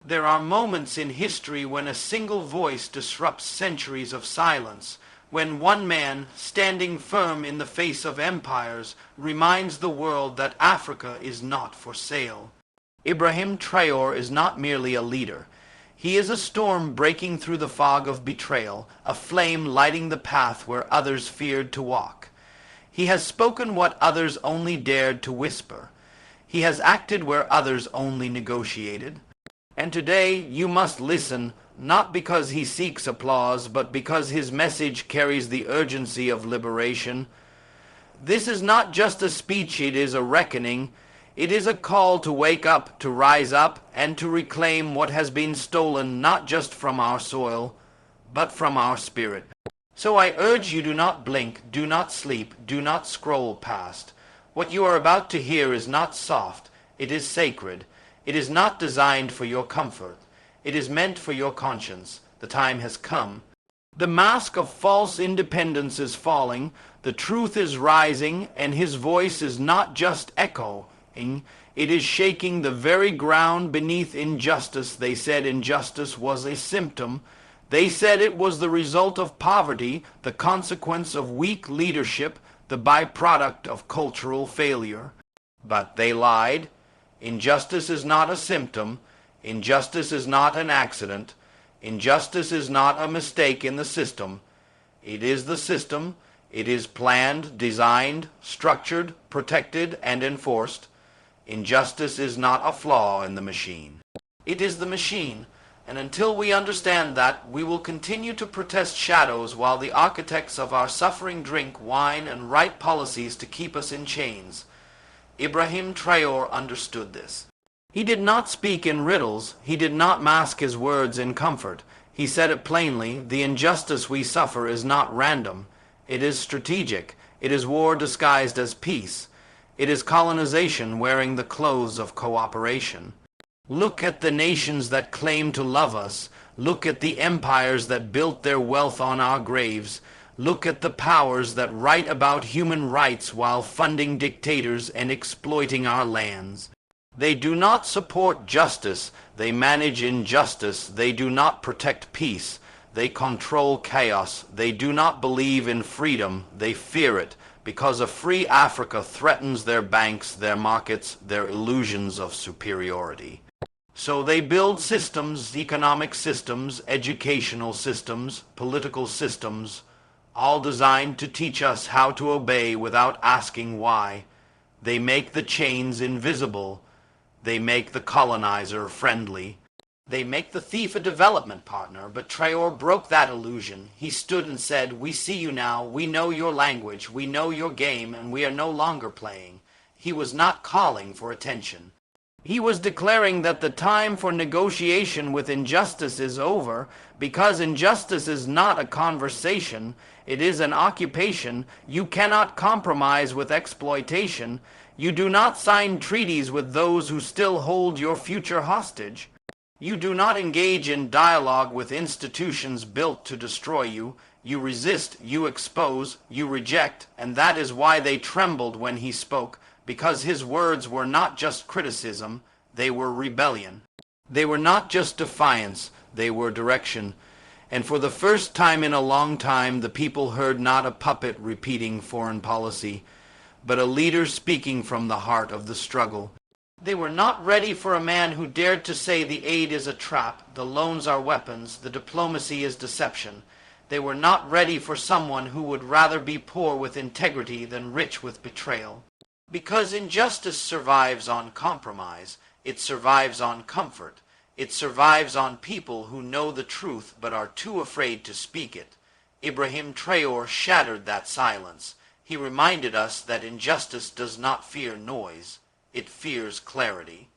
There are moments in history when a single voice disrupts centuries of silence, when one man, standing firm in the face of empires, reminds the world that Africa is not for sale. Ibrahim Traore is not merely a leader. He is a storm breaking through the fog of betrayal, a flame lighting the path where others feared to walk. He has spoken what others only dared to whisper. He has acted where others only negotiated. And today you must listen, not because he seeks applause, but because his message carries the urgency of liberation. This is not just a speech, it is a reckoning. It is a call to wake up, to rise up, and to reclaim what has been stolen not just from our soil, but from our spirit. So I urge you, do not blink, do not sleep, do not scroll past. What you are about to hear is not soft, it is sacred. It is not designed for your comfort. It is meant for your conscience. The time has come. The mask of false independence is falling, the truth is rising, and his voice is not just echoing, it is shaking the very ground beneath injustice. They said injustice was a symptom. They said it was the result of poverty, the consequence of weak leadership, the byproduct of cultural failure. But they lied. Injustice is not a symptom. Injustice is not an accident. Injustice is not a mistake in the system. It is the system. It is planned, designed, structured, protected, and enforced. Injustice is not a flaw in the machine. It is the machine, and until we understand that, we will continue to protest shadows while the architects of our suffering drink wine and write policies to keep us in chains. Ibrahim Traore understood this. He did not speak in riddles. He did not mask his words in comfort. He said it plainly: the injustice we suffer is not random. It is strategic. It is war disguised as peace. It is colonization wearing the clothes of cooperation. Look at the nations that claim to love us. Look at the empires that built their wealth on our graves. Look at the powers that write about human rights while funding dictators and exploiting our lands. They do not support justice, they manage injustice, they do not protect peace, they control chaos, they do not believe in freedom, they fear it, because a free Africa threatens their banks, their markets, their illusions of superiority. So they build systems, economic systems, educational systems, political systems, all designed to teach us how to obey without asking why. They make the chains invisible. They make the colonizer friendly. They make the thief a development partner, but Traore broke that illusion. He stood and said, "We see you now, we know your language, we know your game, and we are no longer playing." He was not calling for attention. He was declaring that the time for negotiation with injustice is over, because injustice is not a conversation, it is an occupation. You cannot compromise with exploitation. You do not sign treaties with those who still hold your future hostage. You do not engage in dialogue with institutions built to destroy you. You resist, you expose, you reject, and that is why they trembled when he spoke, because his words were not just criticism, they were rebellion. They were not just defiance, they were direction. And for the first time in a long time, the people heard not a puppet repeating foreign policy, but a leader speaking from the heart of the struggle. They were not ready for a man who dared to say the aid is a trap, the loans are weapons, the diplomacy is deception. They were not ready for someone who would rather be poor with integrity than rich with betrayal. Because injustice survives on compromise, it survives on comfort, it survives on people who know the truth but are too afraid to speak it. Ibrahim Traore shattered that silence. He reminded us that injustice does not fear noise. It fears clarity.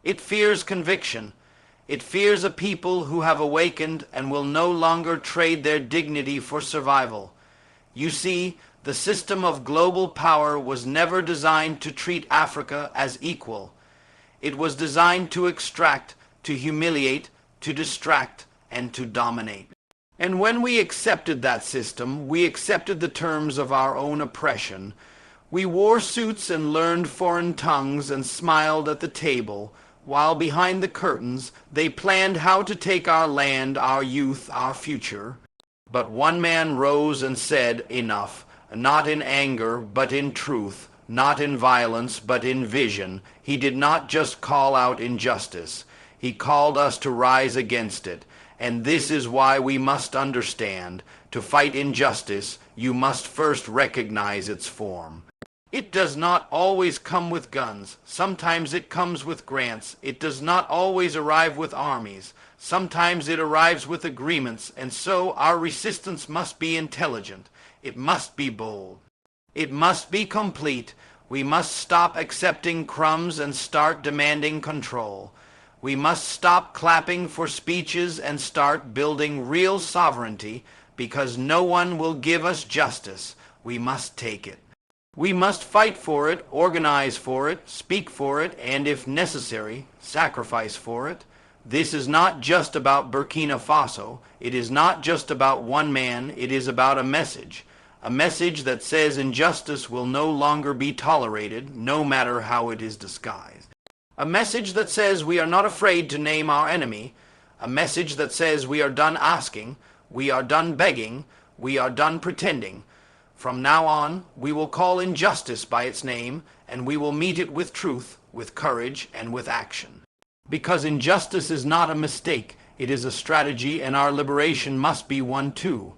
It fears conviction. It fears a people who have awakened and will no longer trade their dignity for survival. You see, the system of global power was never designed to treat Africa as equal. It was designed to extract, to humiliate, to distract, and to dominate. And when we accepted that system, we accepted the terms of our own oppression. We wore suits and learned foreign tongues and smiled at the table. while behind the curtains they planned how to take our land, our youth, our future. But one man rose and said, "Enough," not in anger, but in truth, not in violence, but in vision. He did not just call out injustice. He called us to rise against it. And this is why we must understand, to fight injustice, you must first recognize its form. It does not always come with guns. Sometimes it comes with grants. It does not always arrive with armies. Sometimes it arrives with agreements, and so our resistance must be intelligent. It must be bold. It must be complete. We must stop accepting crumbs and start demanding control. We must stop clapping for speeches and start building real sovereignty, because no one will give us justice. We must take it. We must fight for it, organize for it, speak for it, and if necessary, sacrifice for it. This is not just about Burkina Faso. It is not just about one man. It is about a message that says injustice will no longer be tolerated, no matter how it is disguised. A message that says we are not afraid to name our enemy. A message that says we are done asking, we are done begging, we are done pretending. From now on, we will call injustice by its name, and we will meet it with truth, with courage, and with action. Because injustice is not a mistake, it is a strategy, and our liberation must be one too.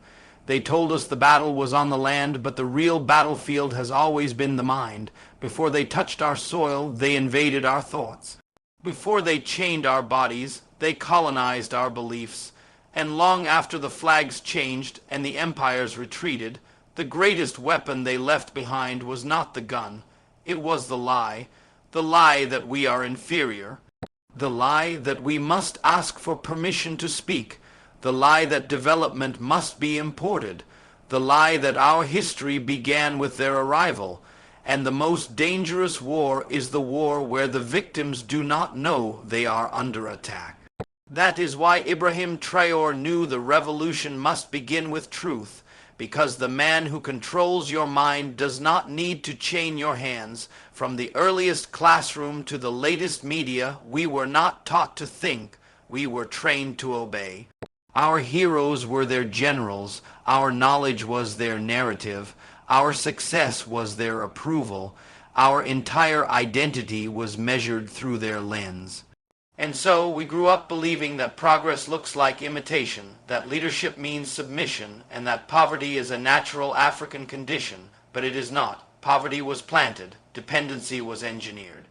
They told us the battle was on the land, but the real battlefield has always been the mind. Before they touched our soil, they invaded our thoughts. Before they chained our bodies, they colonized our beliefs. And long after the flags changed and the empires retreated, the greatest weapon they left behind was not the gun. It was the lie that we are inferior, the lie that we must ask for permission to speak, the lie that development must be imported, the lie that our history began with their arrival. And the most dangerous war is the war where the victims do not know they are under attack. That is why Ibrahim Traore knew the revolution must begin with truth, because the man who controls your mind does not need to chain your hands. From the earliest classroom to the latest media, we were not taught to think, we were trained to obey. Our heroes were their generals, our knowledge was their narrative, our success was their approval, our entire identity was measured through their lens. And so we grew up believing that progress looks like imitation, that leadership means submission, and that poverty is a natural African condition, but it is not. Poverty was planted, dependency was engineered.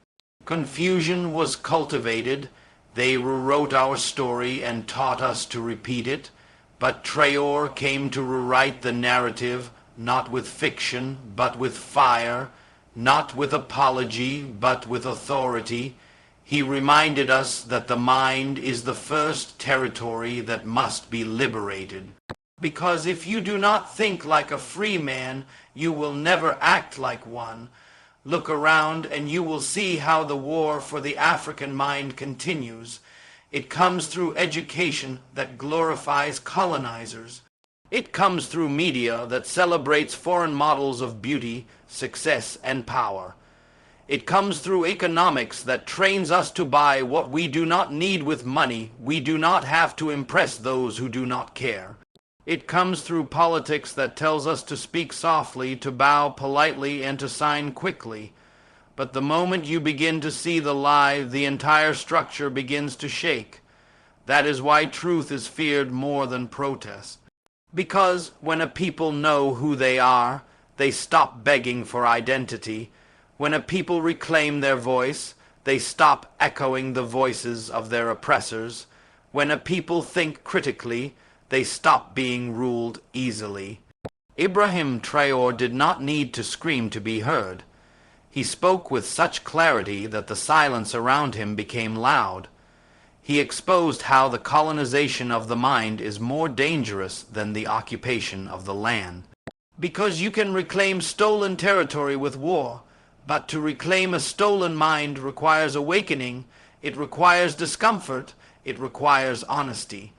Confusion was cultivated. They rewrote our story and taught us to repeat it. But Traore came to rewrite the narrative, not with fiction, but with fire, not with apology, but with authority. He reminded us that the mind is the first territory that must be liberated. Because if you do not think like a free man, you will never act like one. Look around and you will see how the war for the African mind continues. It comes through education that glorifies colonizers. It comes through media that celebrates foreign models of beauty, success, and power. It comes through economics that trains us to buy what we do not need with money. We do not have to impress those who do not care. It comes through politics that tells us to speak softly, to bow politely, and to sign quickly. But the moment you begin to see the lie, the entire structure begins to shake. That is why truth is feared more than protest. Because when a people know who they are, they stop begging for identity. When a people reclaim their voice, they stop echoing the voices of their oppressors. When a people think critically, they stop being ruled easily. Ibrahim Traore did not need to scream to be heard. He spoke with such clarity that the silence around him became loud. He exposed how the colonization of the mind is more dangerous than the occupation of the land. Because you can reclaim stolen territory with war, but to reclaim a stolen mind requires awakening, it requires discomfort, it requires honesty.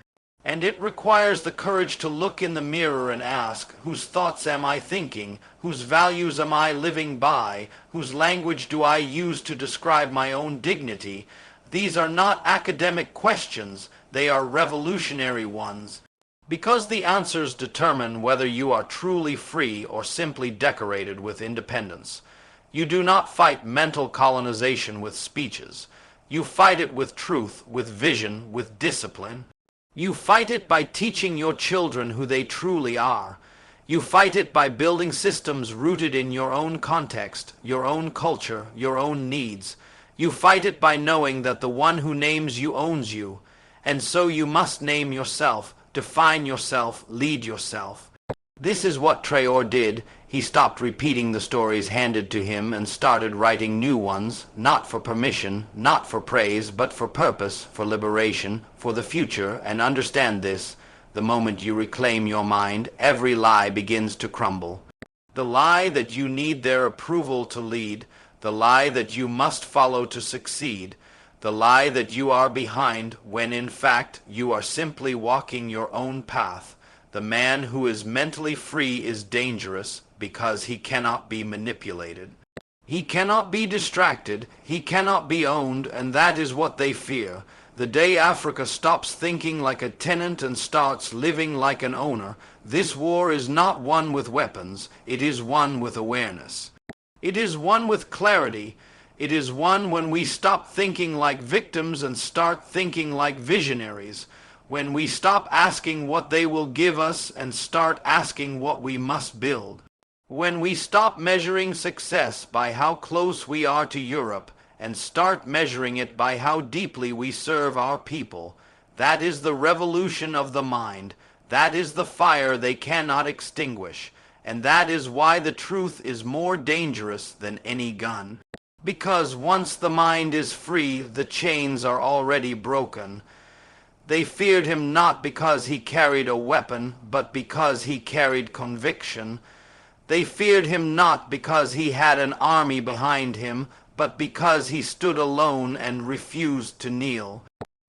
And it requires the courage to look in the mirror and ask, whose thoughts am I thinking? Whose values am I living by? Whose language do I use to describe my own dignity? These are not academic questions, they are revolutionary ones. Because the answers determine whether you are truly free or simply decorated with independence. You do not fight mental colonization with speeches. You fight it with truth, with vision, with discipline. You fight it by teaching your children who they truly are. You fight it by building systems rooted in your own context, your own culture, your own needs. You fight it by knowing that the one who names you owns you, and so you must name yourself, define yourself, lead yourself. This is what Traore did. He stopped repeating the stories handed to him and started writing new ones, not for permission, not for praise, but for purpose, for liberation, for the future. And understand this, the moment you reclaim your mind, every lie begins to crumble. The lie that you need their approval to lead, the lie that you must follow to succeed, the lie that you are behind when in fact you are simply walking your own path. The man who is mentally free is dangerous because he cannot be manipulated. He cannot be distracted, he cannot be owned, and that is what they fear. The day Africa stops thinking like a tenant and starts living like an owner, this war is not won with weapons, it is won with awareness. It is won with clarity. It is won when we stop thinking like victims and start thinking like visionaries. When we stop asking what they will give us and start asking what we must build. When we stop measuring success by how close we are to Europe and start measuring it by how deeply we serve our people. That is the revolution of the mind. That is the fire they cannot extinguish. And that is why the truth is more dangerous than any gun. Because once the mind is free, the chains are already broken. They feared him not because he carried a weapon, but because he carried conviction. They feared him not because he had an army behind him, but because he stood alone and refused to kneel.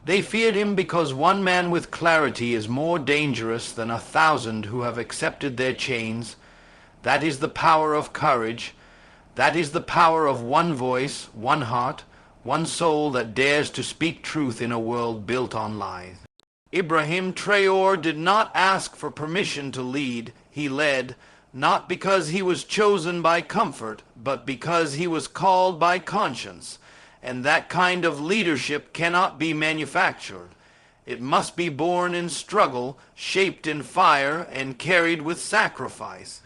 They feared him because one man with clarity is more dangerous than 1,000 who have accepted their chains. That is the power of courage. That is the power of one voice, one heart, one soul that dares to speak truth in a world built on lies. Ibrahim Traore did not ask for permission to lead. He led, not because he was chosen by comfort, but because he was called by conscience. And that kind of leadership cannot be manufactured. It must be born in struggle, shaped in fire, and carried with sacrifice.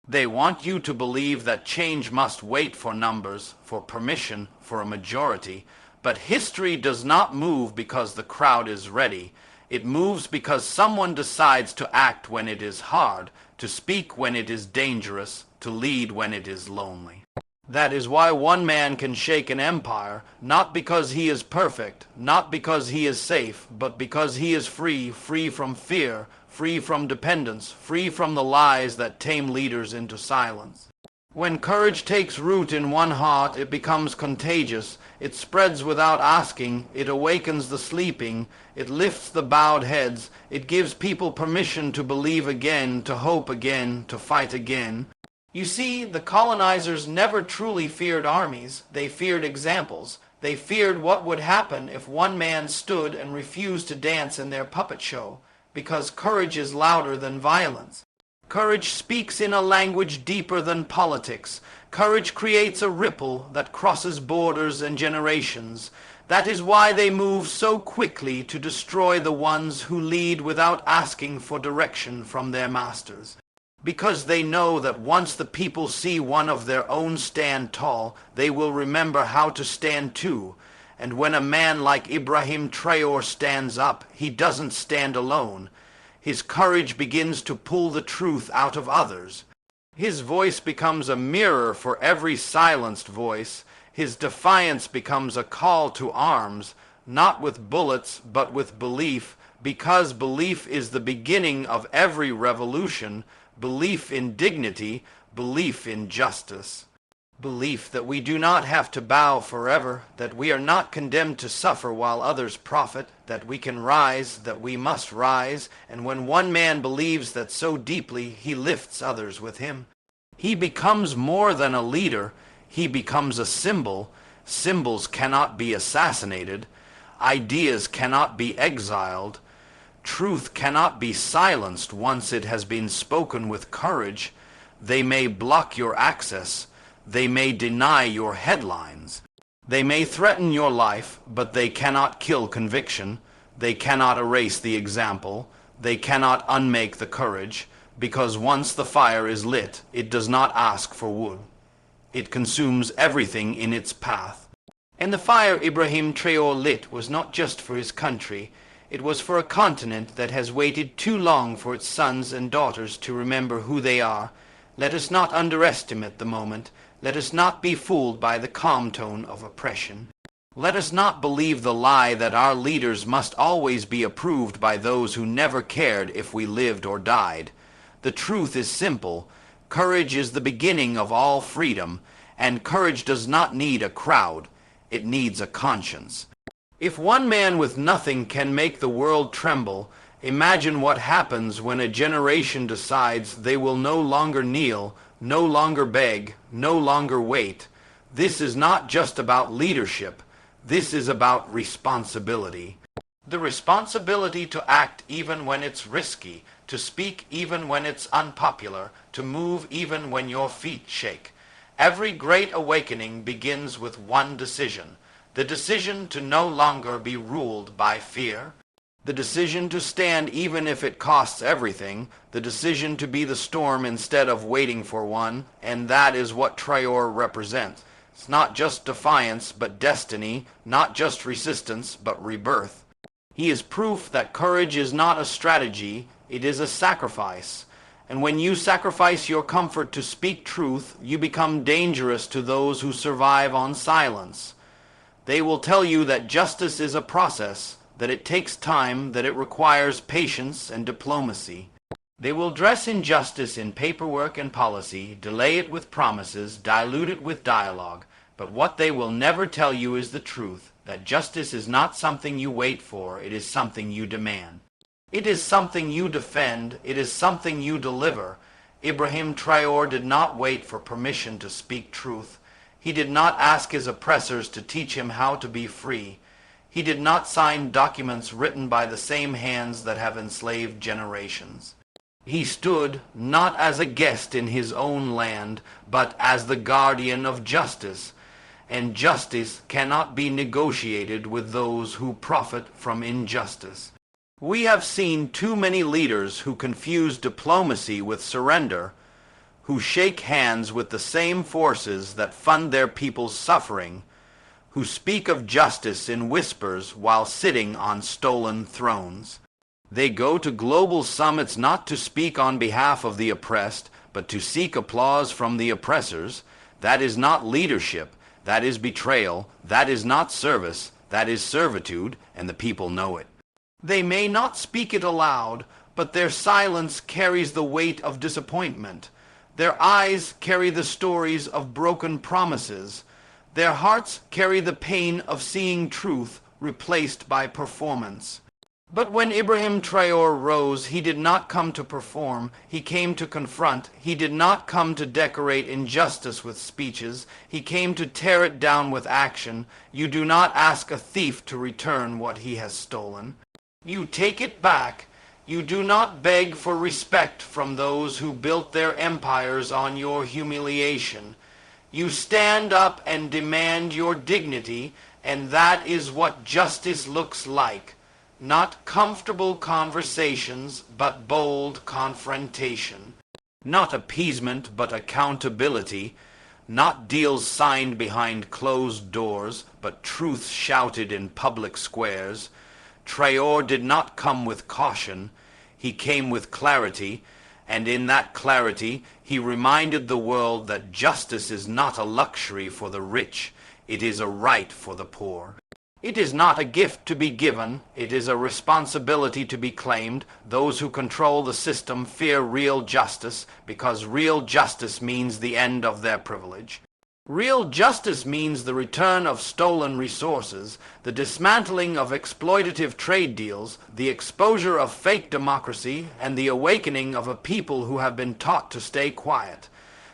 They want you to believe that change must wait for numbers, for permission, for a majority. But history does not move because the crowd is ready. It moves because someone decides to act when it is hard, to speak when it is dangerous, to lead when it is lonely. That is why one man can shake an empire, not because he is perfect, not because he is safe, but because he is free, free from fear, free from dependence, free from the lies that tame leaders into silence. When courage takes root in one heart, it becomes contagious. It spreads without asking. It awakens the sleeping. It lifts the bowed heads. It gives people permission to believe again, to hope again, to fight again. You see, the colonizers never truly feared armies. They feared examples. They feared what would happen if one man stood and refused to dance in their puppet show, because courage is louder than violence. Courage speaks in a language deeper than politics. Courage creates a ripple that crosses borders and generations. That is why they move so quickly to destroy the ones who lead without asking for direction from their masters. Because they know that once the people see one of their own stand tall, they will remember how to stand too. And when a man like Ibrahim Traore stands up, he doesn't stand alone. His courage begins to pull the truth out of others. His voice becomes a mirror for every silenced voice. His defiance becomes a call to arms, not with bullets, but with belief, because belief is the beginning of every revolution, belief in dignity, belief in justice. Belief that we do not have to bow forever, that we are not condemned to suffer while others profit, that we can rise, that we must rise, and when one man believes that so deeply, he lifts others with him. He becomes more than a leader, he becomes a symbol. Symbols cannot be assassinated. Ideas cannot be exiled. Truth cannot be silenced once it has been spoken with courage. They may block your access. They may deny your headlines. They may threaten your life, but they cannot kill conviction. They cannot erase the example. They cannot unmake the courage, because once the fire is lit, it does not ask for wood. It consumes everything in its path. And the fire Ibrahim Traore lit was not just for his country. It was for a continent that has waited too long for its sons and daughters to remember who they are. Let us not underestimate the moment. Let us not be fooled by the calm tone of oppression. Let us not believe the lie that our leaders must always be approved by those who never cared if we lived or died. The truth is simple. Courage is the beginning of all freedom, and courage does not need a crowd. It needs a conscience. If one man with nothing can make the world tremble, imagine what happens when a generation decides they will no longer kneel, no longer beg, no longer wait. This is not just about leadership. This is about responsibility. The responsibility to act even when it's risky, to speak even when it's unpopular, to move even when your feet shake. Every great awakening begins with one decision. The decision to no longer be ruled by fear. The decision to stand even if it costs everything. The decision to be the storm instead of waiting for one. And that is what Traore represents. It's not just defiance, but destiny, not just resistance, but rebirth. He is proof that courage is not a strategy, it is a sacrifice. And when you sacrifice your comfort to speak truth, you become dangerous to those who survive on silence. They will tell you that justice is a process, that it takes time, that it requires patience and diplomacy. They will dress injustice in paperwork and policy, delay it with promises, dilute it with dialogue. But what they will never tell you is the truth, that justice is not something you wait for, it is something you demand. It is something you defend, it is something you deliver. Ibrahim Traore did not wait for permission to speak truth. He did not ask his oppressors to teach him how to be free. He did not sign documents written by the same hands that have enslaved generations. He stood not as a guest in his own land, but as the guardian of justice. And justice cannot be negotiated with those who profit from injustice. We have seen too many leaders who confuse diplomacy with surrender, who shake hands with the same forces that fund their people's suffering, who speak of justice in whispers while sitting on stolen thrones. They go to global summits not to speak on behalf of the oppressed, but to seek applause from the oppressors. That is not leadership. That is betrayal. That is not service. That is servitude, and the people know it. They may not speak it aloud, but their silence carries the weight of disappointment. Their eyes carry the stories of broken promises. Their hearts carry the pain of seeing truth replaced by performance. But when Ibrahim Traore rose, he did not come to perform, he came to confront. He did not come to decorate injustice with speeches, he came to tear it down with action. You do not ask a thief to return what he has stolen. You take it back. You do not beg for respect from those who built their empires on your humiliation. You stand up and demand your dignity, and that is what justice looks like. Not comfortable conversations, but bold confrontation. Not appeasement, but accountability. Not deals signed behind closed doors, but truth shouted in public squares. Traore did not come with caution. He came with clarity, and in that clarity he reminded the world that justice is not a luxury for the rich. It is a right for the poor. It is not a gift to be given, it is a responsibility to be claimed. Those who control the system fear real justice, because real justice means the end of their privilege. Real justice means the return of stolen resources, the dismantling of exploitative trade deals, the exposure of fake democracy, and the awakening of a people who have been taught to stay quiet.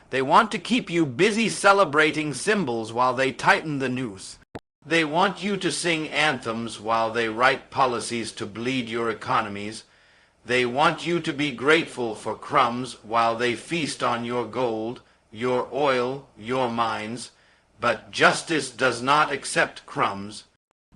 They want to keep you busy celebrating symbols while they tighten the noose. They want you to sing anthems while they write policies to bleed your economies. They want you to be grateful for crumbs while they feast on your gold, your oil, your mines. But justice does not accept crumbs.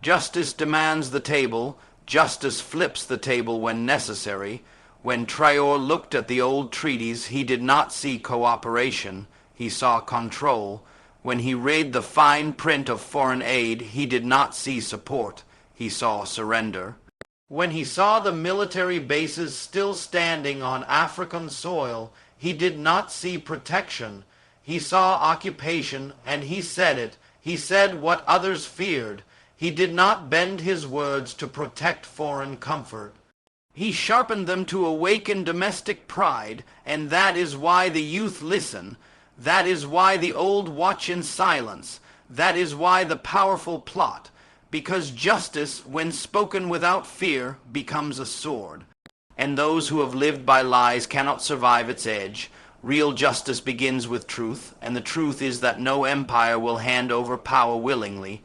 Justice demands the table. Justice flips the table when necessary. When Traore looked at the old treaties, he did not see cooperation. He saw control. When he read the fine print of foreign aid, he did not see support. He saw surrender. When he saw the military bases still standing on African soil, he did not see protection. He saw occupation, and he said it. He said what others feared. He did not bend his words to protect foreign comfort. He sharpened them to awaken domestic pride, and that is why the youth listen. That is why the old watch in silence. That is why the powerful plot. Because justice, when spoken without fear, becomes a sword. And those who have lived by lies cannot survive its edge. Real justice begins with truth, and the truth is that no empire will hand over power willingly.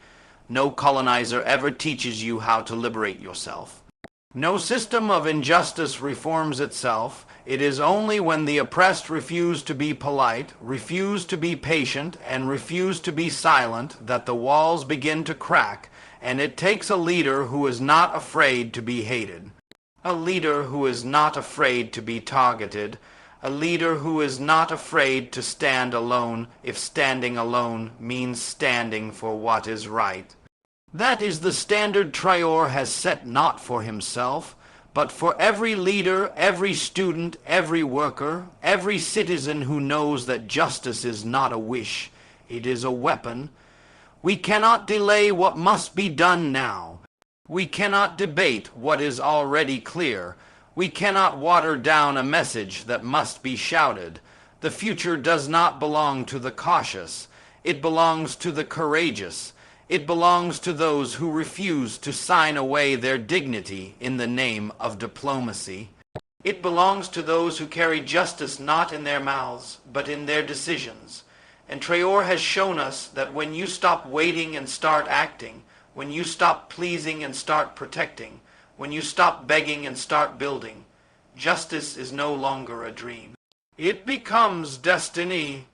No colonizer ever teaches you how to liberate yourself. No system of injustice reforms itself. It is only when the oppressed refuse to be polite, refuse to be patient, and refuse to be silent that the walls begin to crack, and it takes a leader who is not afraid to be hated. A leader who is not afraid to be targeted. A leader who is not afraid to stand alone if standing alone means standing for what is right. That is the standard Traore has set not for himself, but for every leader, every student, every worker, every citizen who knows that justice is not a wish, it is a weapon. We cannot delay what must be done now. We cannot debate what is already clear. We cannot water down a message that must be shouted. The future does not belong to the cautious. It belongs to the courageous. It belongs to those who refuse to sign away their dignity in the name of diplomacy. It belongs to those who carry justice not in their mouths, but in their decisions. And Traore has shown us that when you stop waiting and start acting, when you stop pleasing and start protecting, when you stop begging and start building, justice is no longer a dream. It becomes destiny.